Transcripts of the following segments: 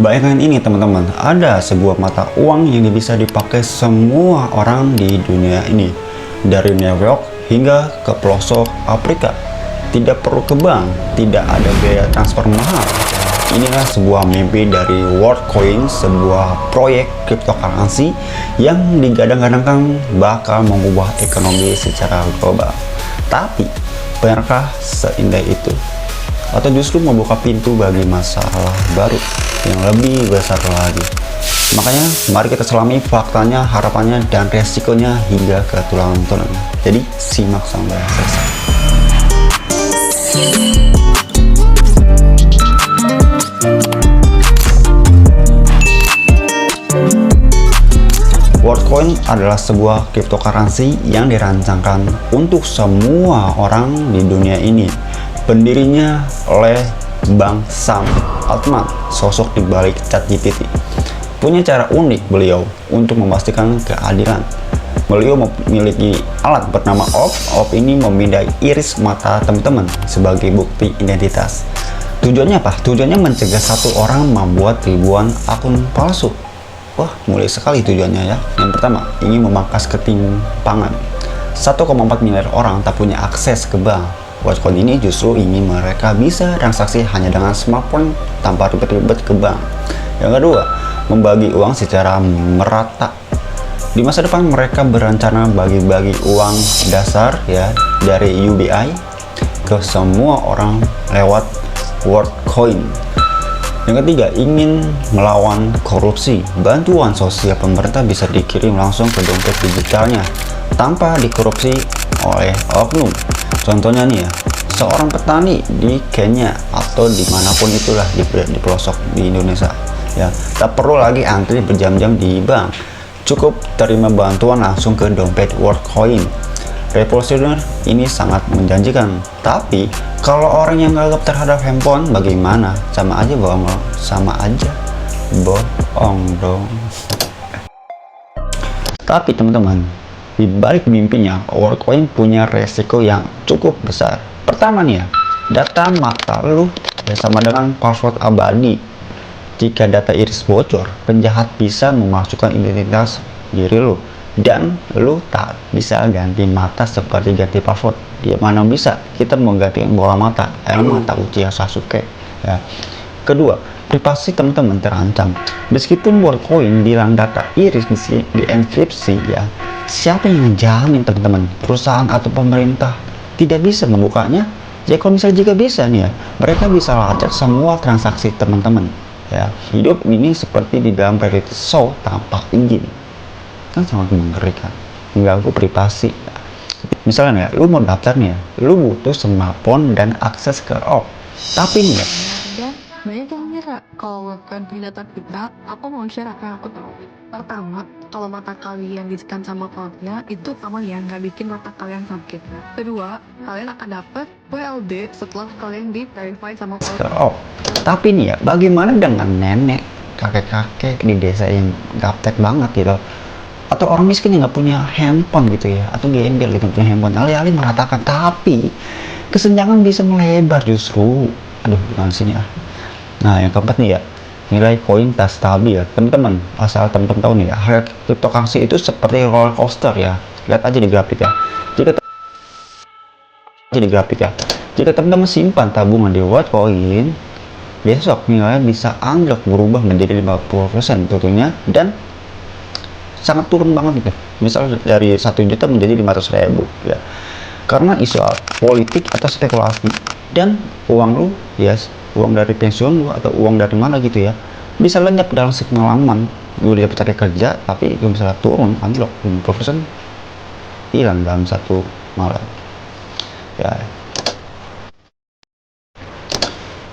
Bayangkan ini teman-teman, ada sebuah mata uang yang bisa dipakai semua orang di dunia ini, dari New York hingga ke pelosok Afrika. Tidak perlu ke bank, tidak ada biaya transfer mahal. Inilah sebuah mimpi dari Worldcoin, sebuah proyek cryptocurrency yang digadang-gadangkan bakal mengubah ekonomi secara global. Tapi, benarkah seindah itu? Atau justru membuka pintu bagi masalah baru yang lebih besar lagi? Makanya mari kita selami faktanya, harapannya, dan resikonya hingga ke tulang-tulang. Jadi simak sampai selesai. Worldcoin adalah sebuah cryptocurrency yang dirancangkan untuk semua orang di dunia ini. Pendirinya oleh Bang Sam Altman, sosok di balik ChatGPT. Punya cara unik beliau untuk memastikan keadilan. Beliau memiliki alat bernama OP. OP ini memindai iris mata teman-teman sebagai bukti identitas. Tujuannya apa? Tujuannya mencegah satu orang membuat ribuan akun palsu. Wah, mulai sekali tujuannya ya. Yang pertama, ingin memangkas ketimpangan. 1,4 miliar orang tak punya akses ke bank. Worldcoin ini justru ingin mereka bisa transaksi hanya dengan smartphone tanpa ribet-ribet ke bank. Yang kedua, membagi uang secara merata. Di masa depan mereka berencana bagi-bagi uang dasar ya dari UBI ke semua orang lewat Worldcoin. Yang ketiga, ingin melawan korupsi. Bantuan sosial pemerintah bisa dikirim langsung ke dompet digitalnya tanpa dikorupsi oleh oknum. Contohnya nih ya, seorang petani di Kenya atau dimanapun itulah di pelosok di Indonesia ya, tak perlu lagi antri berjam-jam di bank, cukup terima bantuan langsung ke dompet Worldcoin. Revolusioner ini sangat menjanjikan. Tapi kalau orang yang gagap terhadap handphone bagaimana? Sama aja bohong dong. Tapi teman-teman, di balik mimpinya, Worldcoin punya resiko yang cukup besar. Pertama nih ya, data mata lu sama dengan password abadi. Jika data iris bocor, penjahat bisa memasukkan identitas diri lu, dan lu tak bisa ganti mata seperti ganti password. Dia mana bisa kita mau ganti bola mata, mata Uchiha Sasuke ya. Kedua, privasi teman-teman terancam. Meskipun Worldcoin bilang data iris dienkripsi ya, siapa yang ngejamin teman-teman? Perusahaan atau pemerintah tidak bisa membukanya? Ya kalau misalnya jika bisa nih ya, mereka bisa lacak semua transaksi teman-teman ya. Hidup ini seperti di dalam reality show tanpa izin, kan sangat mengerikan, mengganggu privasi ya. Misalnya ya, lu mau daftar nih ya, lu butuh smartphone dan akses ke OP. Tapi nih ya, banyak yang ngira kalau melakukan data kita, aku mau share apa yang aku tahu. Pertama, kalau mata kalian di-scan sama cloud-nya, itu aman ya, nggak bikin mata kalian sakit. Kedua, kalian akan dapat WLD setelah kalian di-verify sama ke cloud. OP. Tapi nih ya, bagaimana dengan nenek, kakek-kakek di desa yang gaptek banget gitu, atau orang miskin yang nggak punya handphone gitu ya, atau gembel gitu punya handphone, alih-alih mengatakan, tapi kesenjangan bisa melebar justru. Aduh, bukan sini ah. Nah, yang keempat nih ya, nilai koin tak stabil ya. Teman-teman, asal teman-teman tahu nih ya, harga cryptocurrency itu seperti roller coaster ya. Lihat aja di grafik ya. Jika teman-teman simpan tabungan di Worldcoin, besok nilainya bisa anjlok berubah menjadi 50% tentunya, dan sangat turun banget gitu. Misal dari 1 juta menjadi 500.000 ya. Karena isu politik atau spekulasi, dan uang lu ya, uang dari pensiun lu atau uang dari mana gitu ya, bisa lenyap dalam semalaman. Lu dia pakai kerja tapi belum bisa turun anjlok 50%, hilang dalam satu malam ya.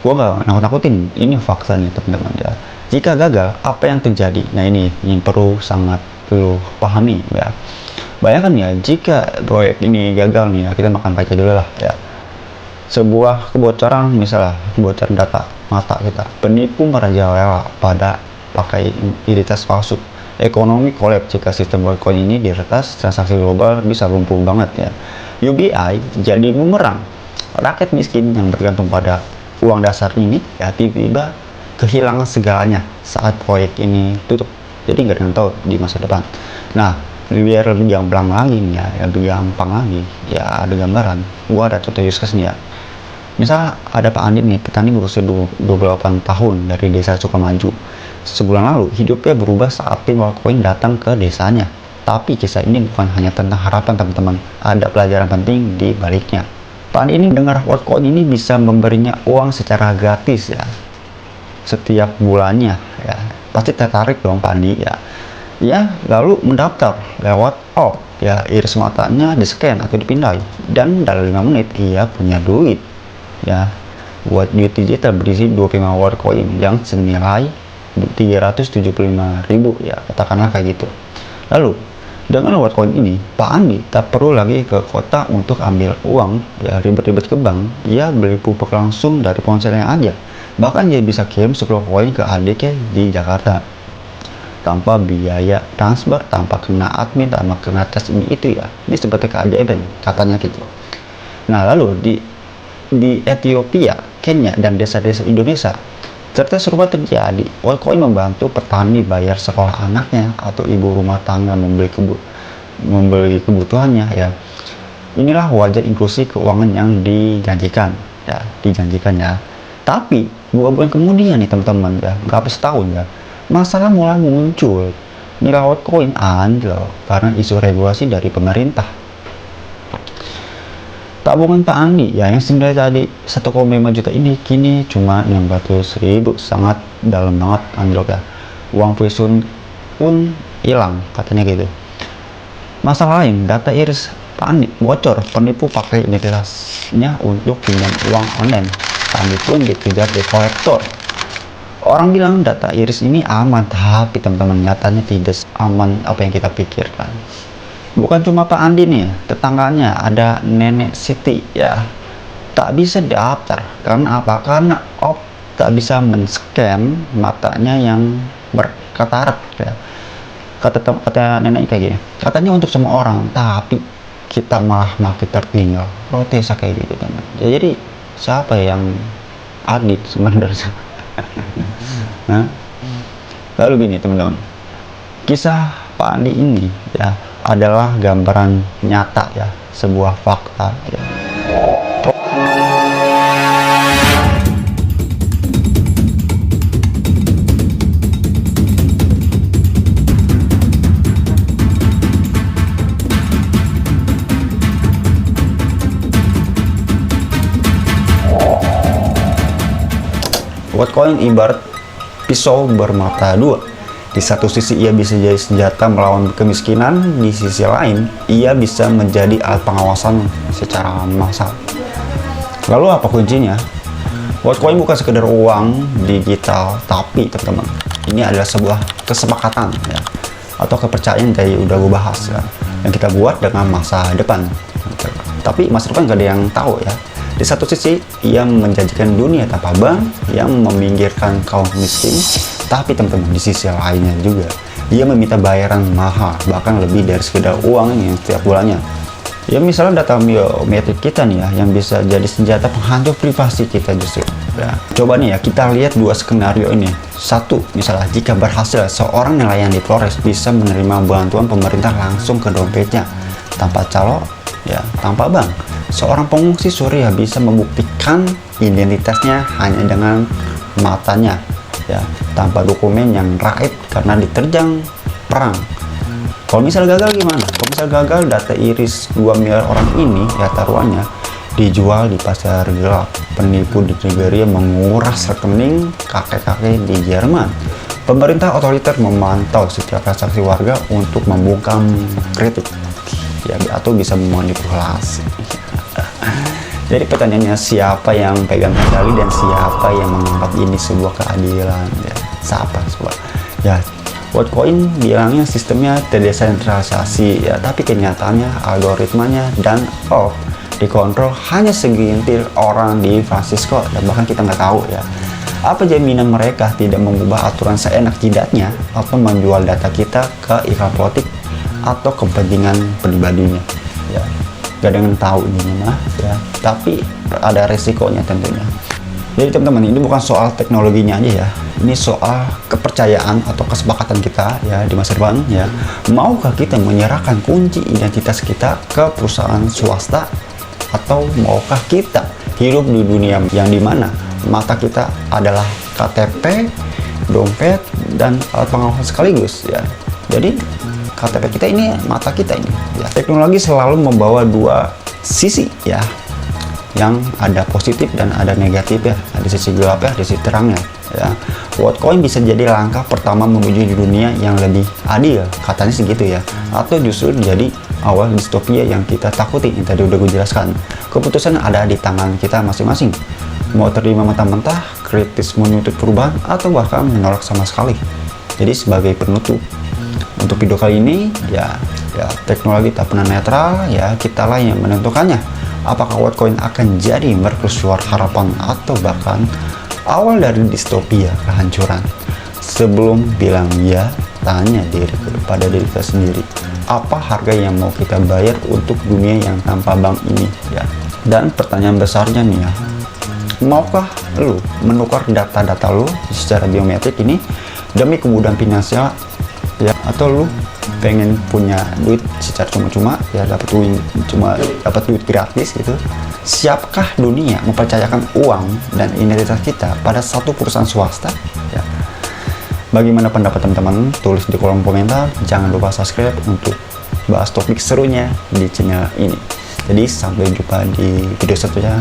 Gua nggak nakut-nakutin, ini faktanya teman-teman ya. Jika gagal, apa yang terjadi? Nah, ini yang perlu pahami ya. Bayangkan ya, jika proyek ini gagal nih ya, kita makan baca dulu lah ya. Sebuah kebocoran, misalnya kebocoran data mata kita, penipu merajalela pada pakai identitas palsu, ekonomi kolaps. Jika sistem Worldcoin ini diretas, transaksi global bisa lumpuh banget ya. UBI jadi bumerang. Rakyat miskin yang bergantung pada uang dasar ini ya tiba-tiba kehilangan segalanya saat proyek ini tutup. Jadi nggak ada yang tahu di masa depan. Nah, biar lebih gamblang lagi nih ya, lebih gampang lagi ya, ada gambaran. Gua ada contoh use case nih ya. Misal ada Pak Andi nih, petani berusia 28 tahun dari desa Sukamaju. Sebulan lalu hidupnya berubah saat tim Worldcoin datang ke desanya. Tapi kisah ini bukan hanya tentang harapan teman-teman, ada pelajaran penting di baliknya. Pak Andi ini dengar Worldcoin ini bisa memberinya uang secara gratis ya, setiap bulannya ya. Pasti tertarik dong Pak Andi ya. Ya, lalu mendaftar lewat ya, iris matanya di scan atau dipindai, dan dalam 5 menit ia punya duit ya, buat duit digital berisi 25 Worldcoin yang senilai 375.000 ya, katakanlah kayak gitu. Lalu dengan Worldcoin ini Pak Andi tak perlu lagi ke kota untuk ambil uang ya, ribet-ribet ke bank. Ia beli pupuk langsung dari ponselnya aja. Bahkan dia bisa kirim 10 koin ke adiknya di Jakarta tanpa biaya transfer, tanpa kena admin, tanpa kena tes ini itu ya. Ini seperti keajaiban katanya gitu. Nah, lalu di Ethiopia, Kenya, dan desa-desa Indonesia serta serupa terjadi. Worldcoin membantu petani bayar sekolah anaknya atau ibu rumah tangga membeli kebutuhannya ya. Inilah wajah inklusi keuangan yang dijanjikan ya. Tapi 2 bulan kemudian nih teman-teman ya, nggak habis setahun ya, masalah mulai muncul. Nilai Worldcoin anjlok karena isu regulasi dari pemerintah. Tabungan Pak Andi ya, yang sebenarnya tadi 1,5 juta ini kini cuma 600.000, sangat dalam banget anjlok ya. Uang pensiun pun hilang katanya gitu. Masalah lain, data iris Pak Andi bocor, penipu pakai identitasnya untuk pinjam uang online. Pak Andi pun dikejar di kolektor. Orang bilang data iris ini aman, tapi teman-teman nyatanya tidak aman apa yang kita pikirkan. Bukan cuma Pak Andi nih, tetangganya ada Nenek Siti ya, tak bisa daftar karena apa? Karena tak bisa men-scan matanya yang berkatarak ya. Kata nenek kayak gini, katanya untuk semua orang, tapi kita malah makin tertinggal. Protes kayak gitu teman. Jadi siapa yang adit sebenarnya? Nah, lalu gini teman-teman, kisah Pak Andi ini ya adalah gambaran nyata ya, sebuah fakta ya. Worldcoin ibarat pisau bermata dua. Di satu sisi ia bisa jadi senjata melawan kemiskinan, di sisi lain ia bisa menjadi alat pengawasan secara massal. Lalu apa kuncinya? Worldcoin bukan sekedar uang digital, tapi teman-teman, ini adalah sebuah kesepakatan ya, atau kepercayaan yang udah gue bahas ya, yang kita buat dengan masa depan. Tapi masa depan gak ada yang tahu ya. Di satu sisi ia menjanjikan dunia tanpa bank yang meminggirkan kaum miskin, tapi teman-teman di sisi lainnya juga ia meminta bayaran mahal, bahkan lebih dari sekedar uang yang setiap bulannya. Ya misalnya data biometrik kita nih ya, yang bisa jadi senjata penghancur privasi kita justru. Ya, coba nih ya kita lihat 2 skenario ini. Satu, misalnya jika berhasil, seorang nelayan di Flores bisa menerima bantuan pemerintah langsung ke dompetnya tanpa calo ya, tanpa bank. Seorang pengungsi Suriah bisa membuktikan identitasnya hanya dengan matanya ya, tanpa dokumen yang raib karena diterjang perang. Kalau misal gagal gimana? Kalau misal gagal, data iris 2 miliar orang ini ya taruhannya dijual di pasar gelap. Penipu di Nigeria menguras rekening kakek-kakek di Jerman. Pemerintah otoriter memantau setiap transaksi warga untuk membungkam kritik ya, atau bisa memanipulasi. Jadi pertanyaannya, siapa yang pegang kendali dan siapa yang menganggap ini sebuah keadilan ya? Siapa coba? Ya, Worldcoin bilangnya sistemnya terdesentralisasi ya, tapi kenyataannya algoritmanya dan dikontrol hanya segelintir orang di Francisco dan bahkan kita nggak tahu ya. Apa jaminan mereka tidak mengubah aturan seenak jidatnya atau menjual data kita ke iklan politik atau kepentingan pribadinya ya? Gak ada yang tahu ini mah ya, tapi ada resikonya tentunya. Jadi teman-teman, ini bukan soal teknologinya aja ya, ini soal kepercayaan atau kesepakatan kita ya di masa depan ya. Maukah kita menyerahkan kunci identitas kita ke perusahaan swasta, atau maukah kita hidup di dunia yang dimana mata kita adalah KTP, dompet, dan alat pengawas sekaligus ya. Jadi KTP kita ini mata kita ini ya. Teknologi selalu membawa dua sisi ya, yang ada positif dan ada negatif ya, ada sisi gelap ya, ada sisi terangnya ya. Worldcoin bisa jadi langkah pertama menuju di dunia yang lebih adil, katanya segitu ya, atau justru jadi awal distopia yang kita takuti yang tadi udah gue jelaskan. Keputusan ada di tangan kita masing-masing, mau terima mentah-mentah, kritis menuntut perubahan, atau bahkan menolak sama sekali. Jadi sebagai penutup untuk video kali ini ya teknologi tak pernah netral ya, kitalah yang menentukannya. Apakah Worldcoin akan jadi mercusuar harapan atau bahkan awal dari distopia kehancuran? Sebelum bilang ya, tanya pada diri kita sendiri, apa harga yang mau kita bayar untuk dunia yang tanpa bank ini ya? Dan pertanyaan besarnya nih ya, maukah lu menukar data-data lu secara biometrik ini demi kemudahan finansial ya, atau lu pengen punya duit secara cuma-cuma ya, dapat duit gratis gitu? Siapkah dunia mempercayakan uang dan identitas kita pada satu perusahaan swasta ya? Bagaimana pendapat teman-teman? Tulis di kolom komentar. Jangan lupa subscribe untuk bahas topik serunya di channel ini. Jadi sampai jumpa di video selanjutnya.